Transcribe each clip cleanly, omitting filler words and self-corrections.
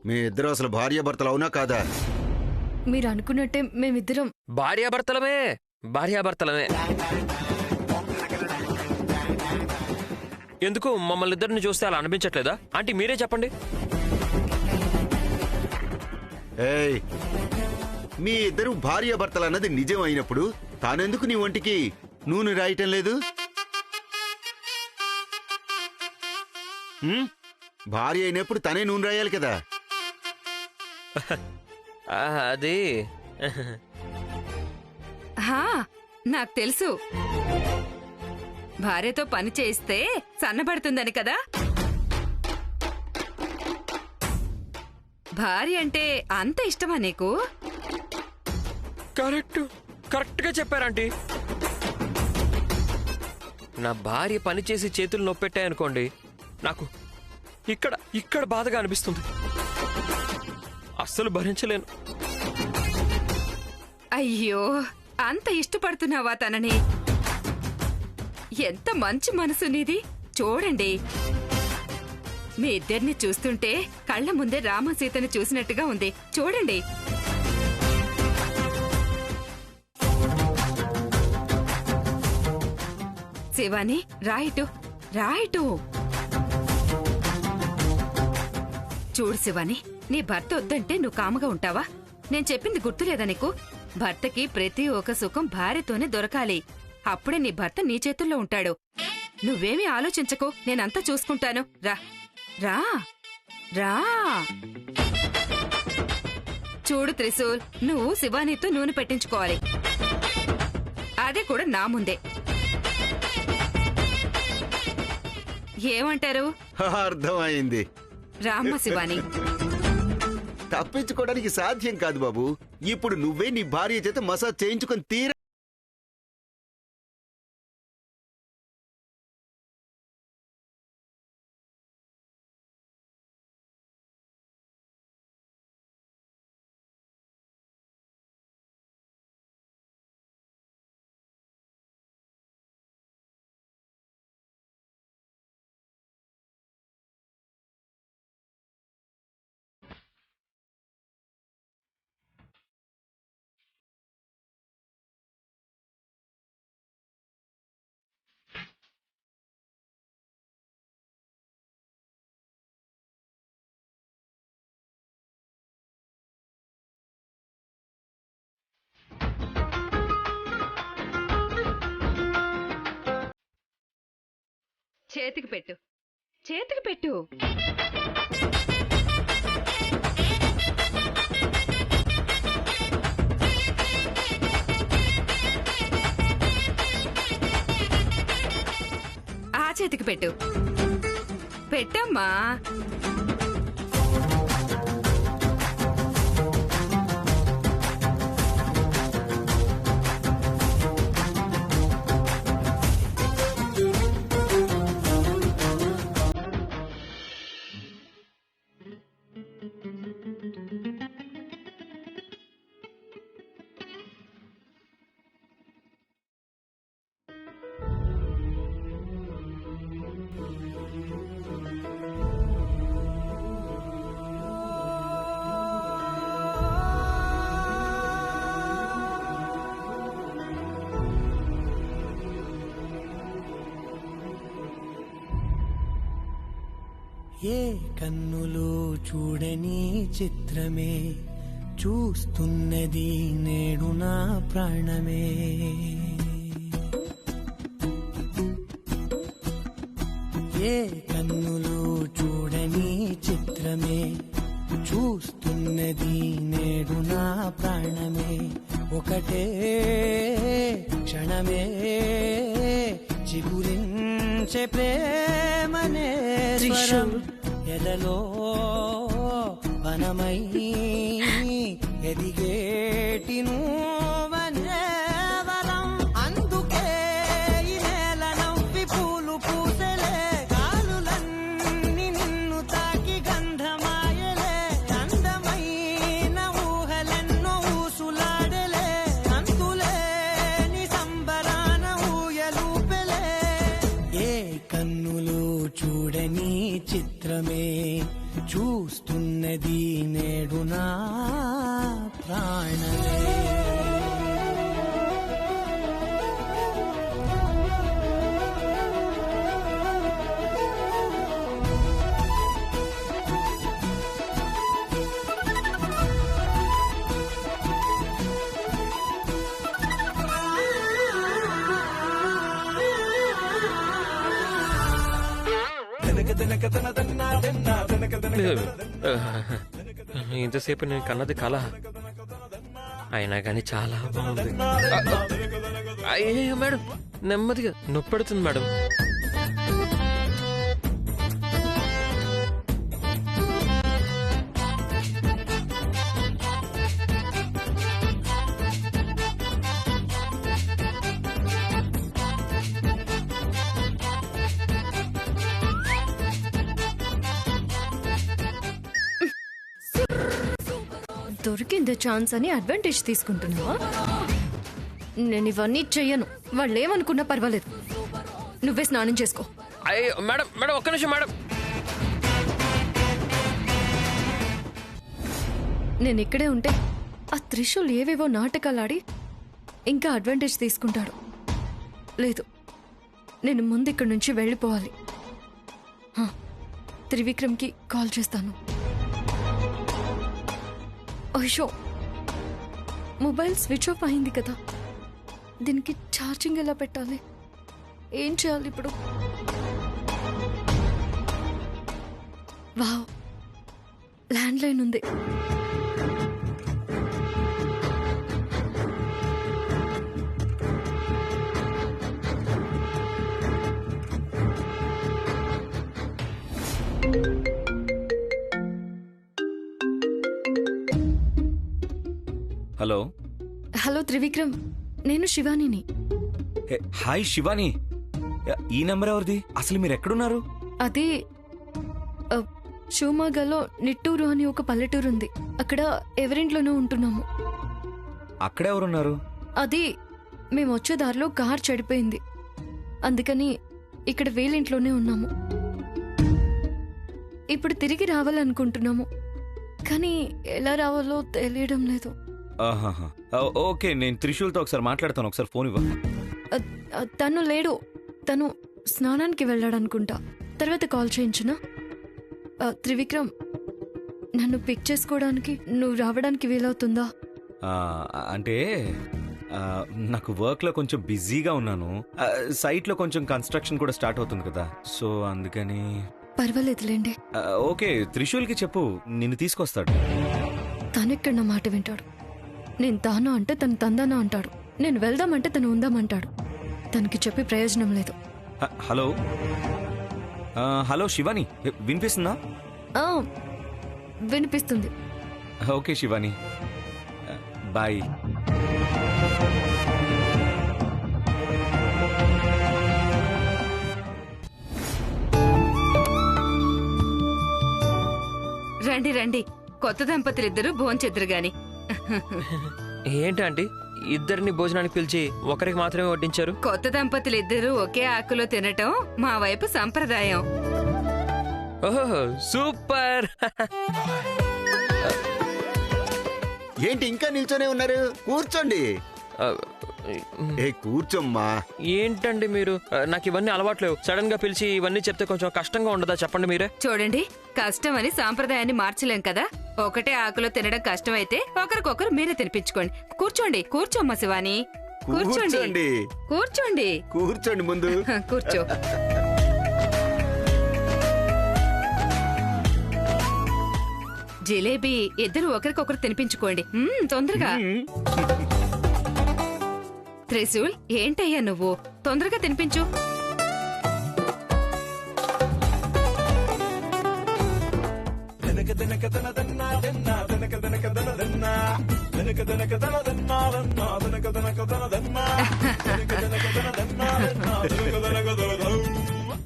మీ ఇద్దరు అసలు భార్యాభర్తలు అవునా కాదా? మీరు అనుకున్నట్టే మేమిద్దరం భార్యాభర్తలమే. ఎందుకు మమ్మల్ని ఇద్దరిని చూస్తే అలా అనిపించట్లేదా? ఆంటీ మీరే చెప్పండి. ఏయ్, మీ ఇద్దరు భార్యాభర్తలు అన్నది నిజం అయినప్పుడు తానెందుకు నీ ఒంటికి నూనె రాయటం లేదు? భార్య అయినప్పుడు తనే నూనె రాయాలి కదా. అది నాకు తెలుసు, భార్యతో పని చేయిస్తే సన్నబడుతుందని కదా. భార్య అంటే అంత ఇష్టమా నీకు? కరెక్ట్ గా చెప్పారంటీ. నా భార్య పనిచేసి చేతులు నొప్పెట్టాయనుకోండి, నాకు ఇక్కడ బాధగా అనిపిస్తుంది. అస్సలు భరించలేను. అయ్యో, అంత ఇష్టపడుతున్నావా తనని? ఎంత మంచి మనసు నీది. చూడండి, మీ ఇద్దరిని చూస్తుంటే కళ్ళ ముందే రామ సీతను చూసినట్టుగా ఉంది. చూడండి. శివాని, రాయిటు. చూడు శివాని, నీ భర్త వద్దంటే నువ్వు కాముగా ఉంటావా? నేను చెప్పింది గుర్తులేదా నీకు? భర్తకి ప్రతి ఒక్క సుఖం భార్యతోనే దొరకాలి. అప్పుడే నీ భర్త నీ చేతుల్లో ఉంటాడు. నువ్వేమీ ఆలోచించకు, నేనంతా చూసుకుంటాను. రా రా రా. చూడు త్రిశూల్, నువ్వు శివానీతో నూనె పెట్టించుకోవాలి. అదే కూడా నా ముందే. ఏమంటారు? అర్థమైంది. రామ్మ శివాని. తప్పించుకోవడానికి సాధ్యం కాదు బాబు. ఇప్పుడు నువ్వే నీ భార్య చేత మసాజ్ చేయించుకొని తీరా. చేతికి పెట్టు. ఆ చేతికి పెట్టు. పెట్టమ్మా. ఏ కన్నులు చూడని చిత్రమే చూస్తున్నది నేడు నా ప్రాణమే. ఏ కన్నులు చూడని చిత్రమే చూస్తున్నది నేడు నా ప్రాణమే. ఒకటే క్షణమే చిగురించే ప్రేమనే స్వరం ఎదలో వనమై ఎదిగేటి నువ్వనే వరం. అందుకే ఈ నేల నవ్వి పూలు పూసెలే, గాలులన్నీ నిన్ను తాకి గంధమాయలే. అందమైన ఊహలెన్నో ఊసులాడలే, అంతులేని సంబరాన ఊయలూపెలే. ఏ కన్నులు చూడని చిత్రమే చూస్తున్నది నేడు నా ప్రాణమే ఇంతసేపు నేను కన్నది కళ అయినా కానీ చాలా బాగుంది. అయ్యో మేడం, నెమ్మదిగా నొప్పెడుతుంది మేడం. దొరికిందే ఛాన్స్ అని అడ్వాంటేజ్ తీసుకుంటున్నావా? నేను ఇవన్నీ చెయ్యను. వాళ్ళు ఏమనుకున్నా పర్వాలేదు. నువ్వే స్నానం చేసుకో. అయ్యో మేడం, మేడం ఒక్క నిమిషం మేడం. నేను ఇక్కడే ఉంటే ఆ త్రిశూల్ ఏవేవో నాటకాలాడి ఇంకా అడ్వాంటేజ్ తీసుకుంటాడు. లేదు, నేను ముందు ఇక్కడి నుంచి వెళ్ళిపోవాలి. త్రివిక్రమ్కి కాల్ చేస్తాను. అయ్యో, మొబైల్ స్విచ్ ఆఫ్ అయింది కదా. దీనికి ఛార్జింగ్ ఎలా పెట్టాలి? ఏం చేయాలి ఇప్పుడు? వావ్, ల్యాండ్ లైన్ ఉంది. హలో హలో త్రివిక్రమ్, నేను శివానిని. హాయ్ శివాని, ఈ నెంబర్ ఎవరిది? అసలు మీరు ఎక్కడున్నారు? అది షివమోగాలో నిట్టూరు అని ఒక పల్లెటూరు ఉంది. అక్కడ ఎవరింట్లోనూ ఉంటున్నాము. అక్కడ ఎవరున్నారు? అది మేము వచ్చే దారిలో కార్ చెడిపోయింది. అందుకని ఇక్కడ వీళ్ళింట్లోనే ఉన్నాము. ఇప్పుడు తిరిగి రావాలనుకుంటున్నాము, కానీ ఎలా రావాలో తెలియడం లేదు. ఆహాహా. ఓకే, నేను త్రిశూల్తో ఒకసారి మాట్లాడతాను. ఒకసారి ఫోన్ ఇవ్వ. తను లేడు. తను స్నానానికి వెళ్ళాడనుకుంటా. తర్వాత కాల్ చేయించునా? త్రివిక్రమ్, నన్ను పిక్ చేసుకోవడానికి నువ్వు రావడానికి వీలవుతుందా? అంటే నాకు వర్క్లో కొంచెం బిజీగా ఉన్నాను. సైట్లో కొంచెం కన్స్ట్రక్షన్ కూడా స్టార్ట్ అవుతుంది కదా, సో అందుకని. పర్వాలేదులేండి. ఓకే, త్రిశూల్కి చెప్పు, నిన్ను తీసుకొస్తాడు. తనెక్కడ నా మాట వింటాడు? నేను తాను అంటే తను తందానా అంటాడు. నేను వెళ్దామంటే తను ఉందామంటాడు. తనకి చెప్పి ప్రయోజనం లేదు. హలో హలో శివాని, వినిపిస్తుందా? వినిపిస్తుంది. Okay Shivani, bye. రండి రండి, కొత్త దంపతులిద్దరూ భోంచెద్దరు గాని. ఏంటి ఆంటీ, ఇద్దరిని భోజనానికి పిలిచి ఒకరికి మాత్రమే వడ్డించారు? కొత్త దంపతులిద్దరూ ఒకే ఆకులో తినటం మా వైపు సంప్రదాయం. ఓహో సూపర్. ఏంటి ఇంకా నిల్చొనే ఉన్నారు? కూర్చోండి. ఏ కూర్చోమ్మా. ఏంటండి మీరు, నాకు ఇవన్నీ అలవాట్లేవు. సడన్ గా పిలిచి ఇవన్నీ చెప్తే కొంచెం కష్టంగా ఉండదా? చెప్పండి మీరే. చూడండి, కష్టం అని సాంప్రదాయాన్ని మార్చలేం కదా. ఒకటే ఆకులో తినడం కష్టమైతే ఒకరికొకరు మీరే తినిపించుకోండి. కూర్చోండి. కూర్చోమ్మా శివాని, కూర్చోండి. కూర్చోండి. కూర్చోండి ముందు. కూర్చో. జిలేబీ ఇద్దరు ఒకరికొకరు తినిపించుకోండి. తొందరగా. త్రిశూల్, ఏంటయ్యా నువ్వు? తొందరగా తినిపించు.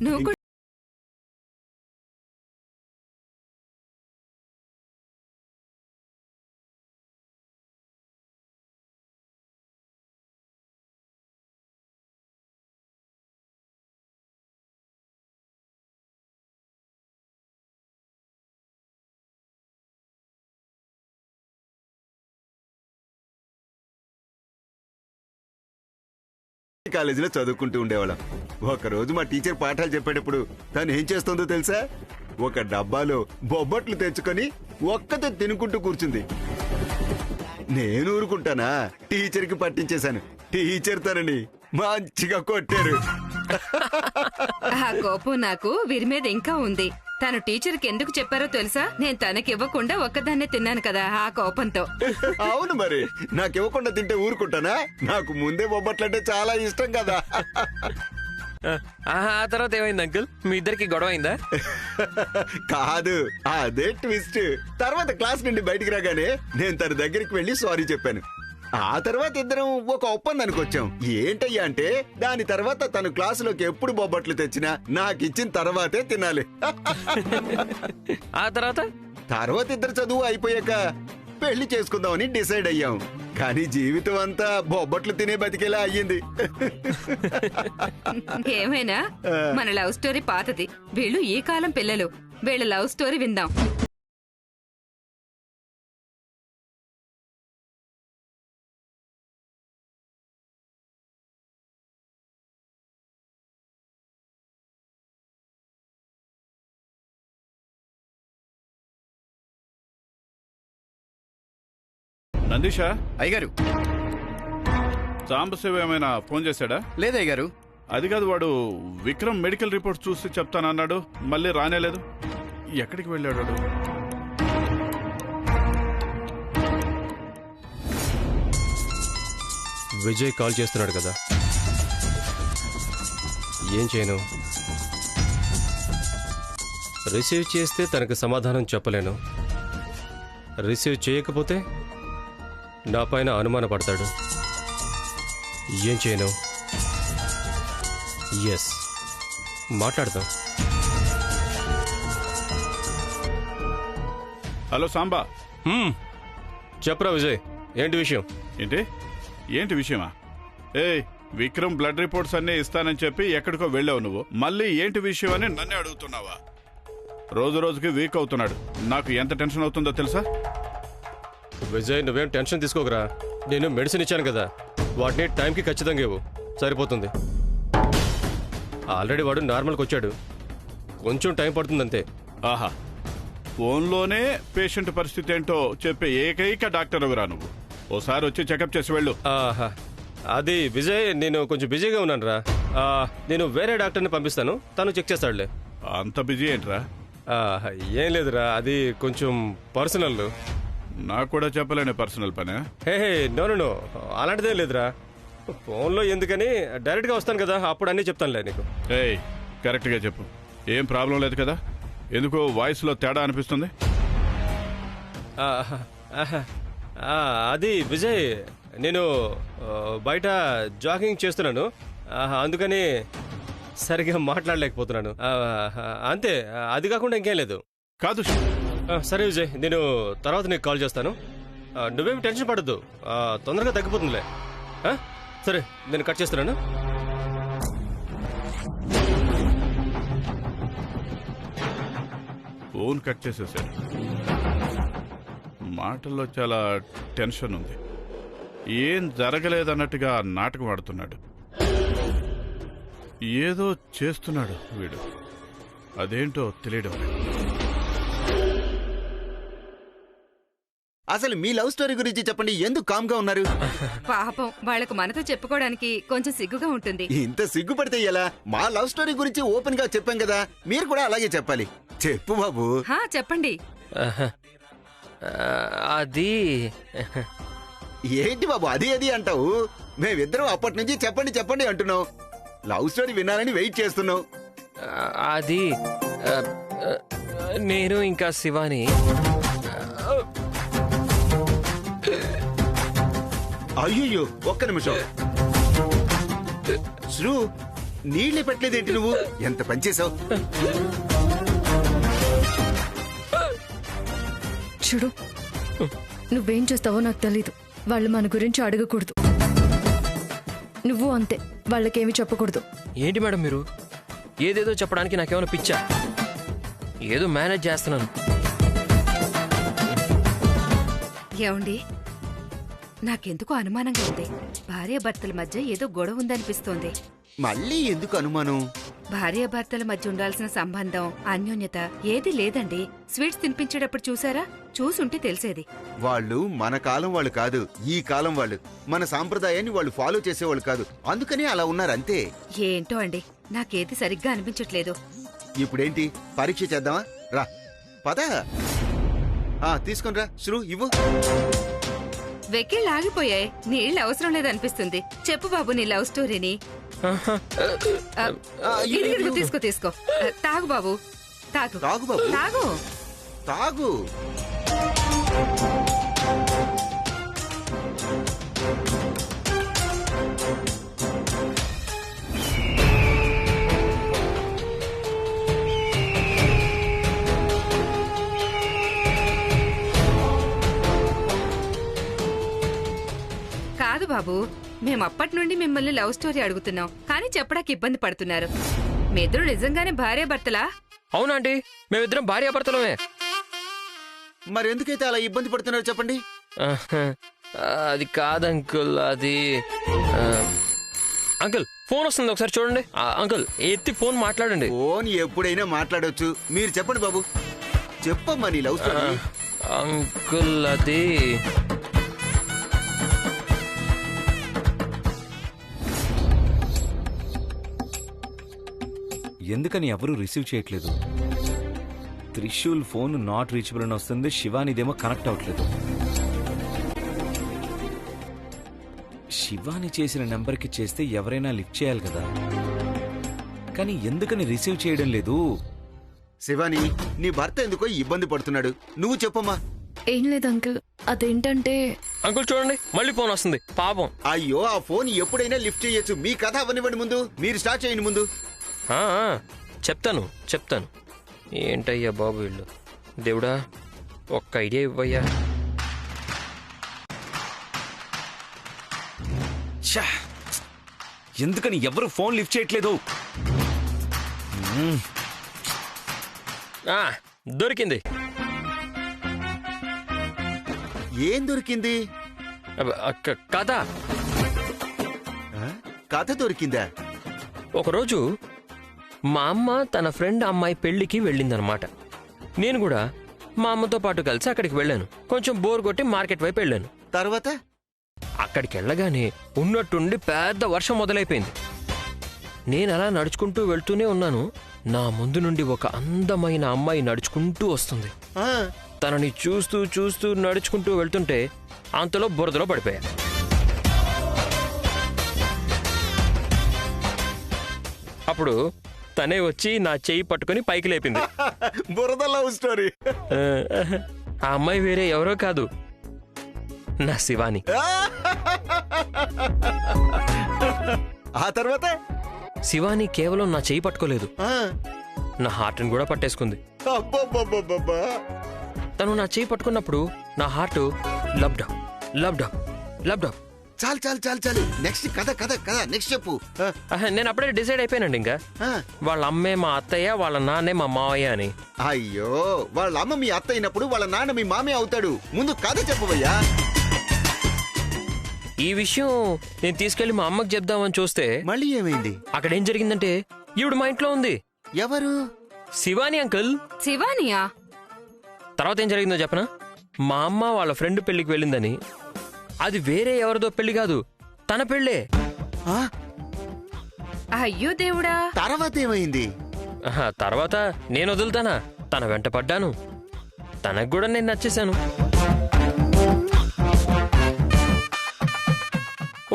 నువ్వు కాలేజీలో చదువుకుంటూ ఉండేవాళ్ళం. ఒకరోజు మా టీచర్ పాఠాలు చెప్పేటప్పుడు తను ఏం చేస్తుందో తెలుసా? ఒక డబ్బాలో బొబ్బట్లు తెచ్చుకొని ఒక్కతో తినుకుంటూ కూర్చుంది. నేను ఊరుకుంటానా? టీచర్కి పట్టించేశాను. టీచర్ తనని మంచిగా కొట్టారు. ఆ కోపం నాకు వీరి మీద ఇంకా ఉంది. తను టీచర్కి ఎందుకు చెప్పారో తెలుసా? నేను తనకివ్వకుండా ఒక్కదాన్నే తిన్నాను కదా, ఆ కోపంతో. అవును, మరి నాకివ్వకుండా తింటే ఊరుకుంటానా? నాకు ముందే బొబ్బట్లంటే చాలా ఇష్టం కదా. ఆ తర్వాత ఏమైంది అంకుల్? మీ ఇద్దరికి గొడవ అయిందా? కాదు, అదే ట్విస్ట్. తర్వాత క్లాస్ నుండి బయటికి రాగానే నేను తన దగ్గరికి వెళ్లి సారీ చెప్పాను. ఆ తర్వాత ఇద్దరం ఒక ఒప్పందానికి వచ్చాం. ఏంటయ్యా అంటే, దాని తర్వాత తను క్లాసులోకి ఎప్పుడు బొబ్బట్లు తెచ్చినా నాకు ఇచ్చిన తర్వాతే తినాలి. ఆ తర్వాత ఇద్దరు చదువు అయిపోయాక పెళ్లి చేసుకుందామని డిసైడ్ అయ్యాం. కానీ జీవితం అంతా బొబ్బట్లు తినే బతికేలా అయ్యింది. ఏమైనా మన లవ్ స్టోరీ పాతది, వీళ్ళు ఈ కాలం పిల్లలు. వీళ్ళ లవ్ స్టోరీ విందాం. నందీషా, అయ్యగారు. సాంబశివ ఏమైనా ఫోన్ చేశాడా? లేదు అయ్యగారు. అది కాదు, వాడు విక్రమ్ మెడికల్ రిపోర్ట్ చూసి చెప్తానన్నాడు, మళ్ళీ రానేలేదు. ఎక్కడికి వెళ్ళాడు వాడు? విజయ్ కాల్ చేస్తున్నాడు కదా, ఏం చేయను? రిసీవ్ చేస్తే తనకు సమాధానం చెప్పలేను, రిసీవ్ చేయకపోతే నా పైన అనుమానపడతాడు. ఏం చేయను? ఎస్, మాట్లాడదాం. హలో సాంబా. చెప్పరా విజయ్, ఏంటి విషయం? ఏంటి విషయమా? విక్రమ్ బ్లడ్ రిపోర్ట్స్ అన్నీ ఇస్తానని చెప్పి ఎక్కడికో వెళ్ళావు నువ్వు. మళ్ళీ ఏంటి విషయం అని నన్నే అడుగుతున్నావా? రోజు రోజుకి వీక్ అవుతున్నాడు. నాకు ఎంత టెన్షన్ అవుతుందో తెలుసా? విజయ్, నువ్వేం టెన్షన్ తీసుకోకరా. నేను మెడిసిన్ ఇచ్చాను కదా, వాటిని టైంకి ఖచ్చితంగా ఇవ్వు, సరిపోతుంది. ఆల్రెడీ వాడు నార్మల్కి వచ్చాడు, కొంచెం టైం పడుతుందంతే. ఆహా, ఫోన్లోనే పేషెంట్ పరిస్థితి ఏంటో చెప్పే ఏకైక డాక్టర్ ఎవరా నువ్వు? ఓసారి వచ్చి చెకప్ చేసి వెళ్ళు. ఆహా, అది విజయ్, నేను కొంచెం బిజీగా ఉన్నాను రా. నేను వేరే డాక్టర్ని పంపిస్తాను, తను చెక్ చేస్తాడులే. అంత బిజీ ఏంట్రా? ఏం లేదురా, అది కొంచెం పర్సనల్. నాకు కూడా చెప్పలేని పర్సనల్ పనే. హే నో, అలాంటిదేం లేదురా. ఫోన్లో ఎందుకని, డైరెక్ట్గా వస్తాను కదా, అప్పుడు అన్నీ చెప్తానులే నీకు. కరెక్ట్గా చెప్పు, ఏం ప్రాబ్లం లేదు కదా? ఎందుకో వాయిస్లో తేడా అనిపిస్తుంది. అది విజయ్, నేను బయట జాగింగ్ చేస్తున్నాను, అందుకని సరిగ్గా మాట్లాడలేకపోతున్నాను అంతే. అది కాకుండా ఇంకేం లేదు. కాదు, సరే విజయ్, నేను తర్వాత నీకు కాల్ చేస్తాను. నువ్వేమి టెన్షన్ పడద్దు, తొందరగా తగ్గిపోతుందిలే. సరే, నేను కట్ చేస్తున్నాను. ఫోన్ కట్ చేసేసాడు. మాటల్లో చాలా టెన్షన్ ఉంది. ఏం జరగలేదన్నట్టుగా నాటకం ఆడుతున్నాడు. ఏదో చేస్తున్నాడు వీడు, అదేంటో తెలియడం. అసలు మీ లవ్ స్టోరీ గురించి చెప్పండి. ఎందుకు కామ్ గా ఉన్నారు? పాపం, వాళ్లకు మనతో చెప్పుకోవడానికి కొంచెం సిగ్గుగా ఉంటుంది. ఇంత సిగ్గుపడితే ఎలా? మా లవ్ స్టోరీ గురించి ఓపెన్ గా చెప్పాం కదా, మీరు కూడా అలాగే చెప్పాలి. చెప్పు బాబు. చెప్పండి. అది ఏంటి బాబు అది అది అంటావు? మేమిద్దరం అప్పటి నుంచి చెప్పండి అంటున్నాం. లవ్ స్టోరీ వినాలని వెయిట్ చేస్తున్నాం. అది నేను ఇంకా శివాని అయ్యో, ఒక్క నిమిషం. శ్రూ, నీళ్ళే పెట్టలేదేంటి నువ్వు? ఎంత పనిచేసావు. చూడు, నువ్వేం చేస్తావో నాకు తెలీదు. వాళ్ళు మన గురించి అడగకూడదు. నువ్వు అంతే, వాళ్ళకేమి చెప్పకూడదు. ఏంటి మేడం మీరు? ఏదేదో చెప్పడానికి నాకేమైనా పిచ్చా? ఏదో మేనేజ్ చేస్తున్నాను. ఏమండి, నాకెందుకో అనుమానంగా ఉంది. భార్యాభర్తల మధ్య ఏదో గొడవ ఉందనిపిస్తోంది. మళ్ళీ ఎందుకు అనుమానం? భార్యాభర్తల మధ్య ఉండాల్సిన సంబంధం, అన్యోన్యత ఏది లేదండి. స్వీట్స్ తినిపించేటప్పుడు చూసారా? చూసుంటే తెలిసేది. వాళ్ళు మన కాలం వాళ్ళు కాదు, ఈ కాలం వాళ్ళు. మన సాంప్రదాయాన్ని వాళ్ళు ఫాలో చేసేవాళ్ళు కాదు, అందుకని అలా ఉన్నారు అంతే. ఏంటో అండి, నాకేది సరిగ్గా అనిపించట్లేదు. ఇప్పుడేంటి, పరీక్ష చేద్దామా? రా పద. తీసుకుని రా శ్రు, ఇవ్వు. వెక్కిళ్ళు ఆగిపోయాయి. నీళ్ళు అవసరం లేదనిపిస్తుంది. చెప్పు బాబు నీ లవ్ స్టోరీని. ఇదిగో తీసుకో తీసుకో. తాగు బాబు, తాగు. తాగు బాబు, తాగు తాగు. కాదు బాబు, మేమప్పటి నుండి మిమ్మల్ని లవ్ స్టోరీ అడుగుతున్నాం, కానీ చెప్పడానికి ఇబ్బంది పడుతున్నారు. మీ ఇద్దరు నిజంగానే భార్యాభర్తలా? అవునండి, మేమిద్దరం భార్యాభర్తలమే. మరెందుకైతే అలా ఇబ్బంది పడుతున్నారు చెప్పండి? అది కాదు అంకుల్, అది అంకుల్ ఫోన్ వస్తుంది, ఒకసారి చూడండి. అంకుల్ ఎత్తి ఫోన్ మాట్లాడండి. ఫోన్ ఎప్పుడైనా మాట్లాడొచ్చు. మీరు చెప్పండి బాబు, చెప్పమ్మా నీ లవ్ స్టోరీ. అంకుల్ అది ఎందుకని ఎవరూ రిసీవ్ చేయట్లేదు? త్రిశూల్ ఫోన్ నాట్ రీచబుల్ అని వస్తుంది, శివానిదేమో కనెక్ట్ అవ్వట్లేదు. శివాని చేసిన నెంబర్కి చేస్తే ఎవరైనా లిఫ్ట్ చేయాలి కదా, కానీ ఎందుకని రిసీవ్ చేయడం లేదు? శివాని, నీ భర్త ఎందుకో ఇబ్బంది పడుతున్నాడు, నువ్వు చెప్పమ్మా. ఏం లేదు అంకుల్, అదేంటంటే అంకుల్ చూడండి మళ్ళీ ఫోన్ వస్తుంది, పాపం. అయ్యో, ఆ ఫోన్ ఎప్పుడైనా లిఫ్ట్ చేయొచ్చు. మీ కథ అవనివ్వండి, ముందు మీరు స్టార్ట్ చేయండి. ముందు చెప్తాను. ఏంటయ్యా బాబు వీళ్ళు, దేవుడా ఒక్క ఐడియా ఇవ్వయ్యా. ఎందుకని ఎవరు ఫోన్ లిఫ్ట్ చేయట్లేదు? దొరికింది. ఏం దొరికింది? కథ కథ దొరికిందా? ఒకరోజు మా అమ్మ తన ఫ్రెండ్ అమ్మాయి పెళ్లికి వెళ్ళిందనమాట. నేను కూడా మా అమ్మతో పాటు కలిసి అక్కడికి వెళ్ళాను. కొంచెం బోర్ కొట్టి మార్కెట్ వైపు వెళ్ళాను. తర్వాత అక్కడికి వెళ్ళగానే ఉన్నట్టుండి పెద్ద వర్షం మొదలైపోయింది. నేను అలా నడుచుకుంటూ వెళ్తూనే ఉన్నాను. నా ముందు నుండి ఒక అందమైన అమ్మాయి నడుచుకుంటూ వస్తుంది. తనని చూస్తూ చూస్తూ నడుచుకుంటూ వెళ్తుంటే అంతలో బురదలో పడిపోయా. అప్పుడు తనే వచ్చి నా చెయ్యి పట్టుకుని పైకి లేపింది. బురద లవ్ స్టోరీ. ఆ అమ్మాయి వేరే ఎవరో కాదు, నా శివాని. ఆ తర్వాత శివాని కేవలం నా చెయ్యి పట్టుకోలేదు, నా హార్ట్ని కూడా పట్టేసుకుంది. తను నా చెయ్యి పట్టుకున్నప్పుడు నా హార్ట్ లబ్డా లబ్డా లబ్డా. చాలు చాలు చాలు చాలు, నెక్స్ట్ కథ కథ కథ నెక్స్ట్ చెప్పు. నేను అప్పుడే డిసైడ్ అయిపోయానండి. ఇంకా వాళ్ళ అమ్మే మా అత్తయ్య, వాళ్ళ నాన్నే మా మావయ్య అని. అయ్యో, వాళ్ళ అమ్మ మీ అత్త అయినప్పుడు వాళ్ళ నాన్న మీ మామయ్య అవుతాడు. ముందు కథ చెప్పవయ్యా. ఈ విషయం నేను తీసుకెళ్లి మా అమ్మకి చెప్దామని చూస్తే మళ్ళీ ఏమైంది? అక్కడ ఏం జరిగిందంటే, ఈవిడ మా ఇంట్లో ఉంది. ఎవరు? శివాని అంకుల్. శివానియా? తర్వాత ఏం జరిగిందో చెప్పనా? మా అమ్మ వాళ్ళ ఫ్రెండ్ పెళ్లికి వెళ్ళిందని, అది వేరే ఎవరిదో పెళ్లి కాదు, తన పెళ్లే. అయ్యో దేవుడా. తర్వాత ఏమైంది? తర్వాత నేను వదులుతానా? తన వెంట పడ్డాను, తనకు కూడా నేను నచ్చేశాను.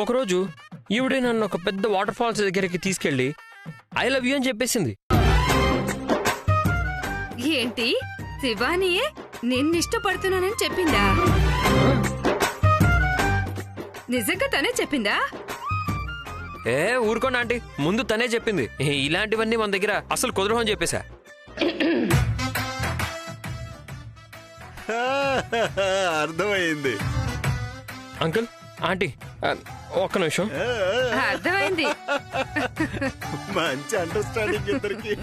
ఒకరోజు ఈవిడే నన్ను ఒక పెద్ద వాటర్ ఫాల్స్ దగ్గరికి తీసుకెళ్లి ఐ లవ్ యూ అని చెప్పేసింది. ఏంటి, శివానియే నిన్నిష్టపడుతున్నానని చెప్పిందా? నిజంగా తనే చెప్పిందా? ఊరుకోండి ఆంటీ, ముందు తనే చెప్పింది. ఇలాంటివన్నీ మన దగ్గర అసలు కుదరవు అని చెప్పేశా. అర్థమైంది. అంకుల్, ఆంటీ, ఒక్క నిమిషం. అర్థమైంది. మంచి అండర్స్టాండింగ్ ఇద్దరికి.